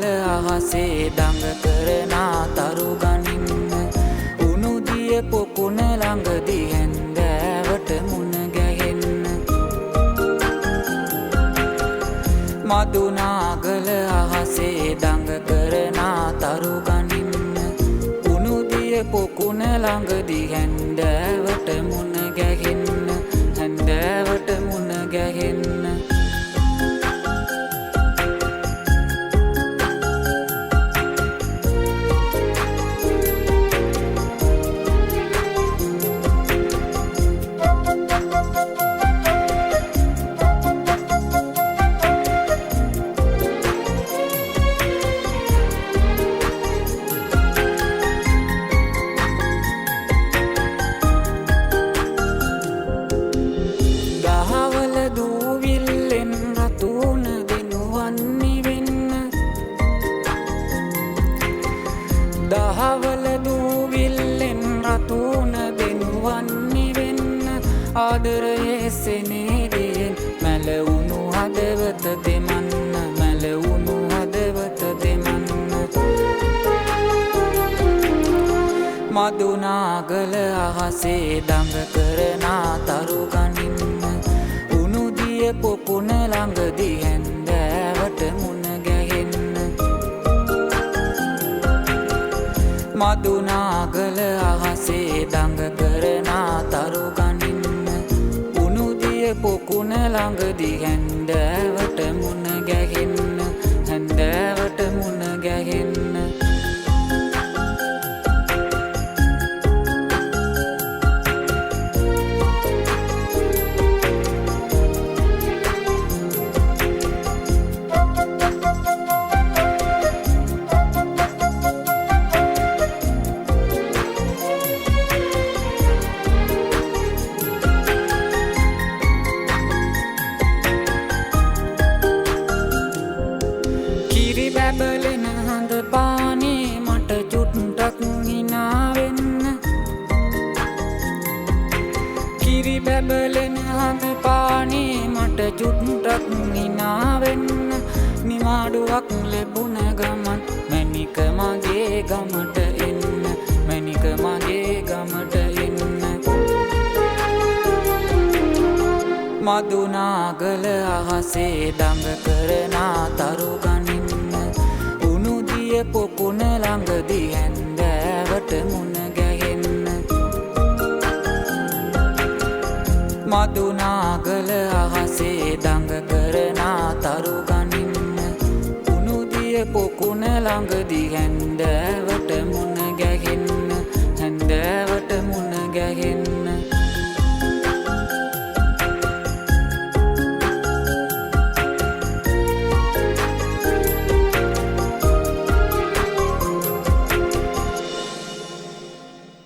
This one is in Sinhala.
ගල අහසේ දඟ කරනා තරු ගනින්න උණුදිය පොකුණ ළඟදී හැන්දෑවට මුණ ගැහෙන්න මදුනාගල අහසේ දඟ කරනා තරු ගනින්න උණුදිය පොකුණ ළඟදී හැන්දෑවට මුණ ගැහෙන්න හැන්දෑවට මුණ ගැහෙන්න දහවල දූවිල්ලෙන් රතුන දෙනුවන්නි වෙන්න ආදරයේ සෙනෙහයෙන් මැලවුණු හදවත දෙමන්න මැලවුණු හදවත දෙමන්න මදුනාගල අහසේ දඟ කරනා තරු ගනින්න උණුදිය පොකුණ ළඟදී හැන්දෑවට මුණ ගැහෙන්න මදුනාගල අහසේ දඟ කරනා තරු ගනින්න උණුදිය පොකුණ ළඟදී හැන්දෑවට මුණ ගැහෙන්න හැන්දෑවට මුණ ගැහෙන්න බැබලෙන හඳ පානේ මට චුට්ටක් හිනාවෙන්න කිරි බැබලෙන හඳ පානේ මට චුට්ටක් හිනාවෙන්න නිවාඩුවක් ලැබුණ ගමන් මැනික මගේ ගමට එන්න මැනික මගේ ගමට එන්න මදුනාගල අහසේ දඟ කරනා තරු ගනින්න උණුදිය පොකුණ ළඟදී හැන්දෑවට මුණ ගැහෙන්න මදුනාගල අහසේ දඟ කරනා තරු ගනින්න උණුදිය පොකුණ ළඟදී හැන්දෑවට මුණ ගැහෙන්න හැන්දෑවට මුණ ගැහෙන්න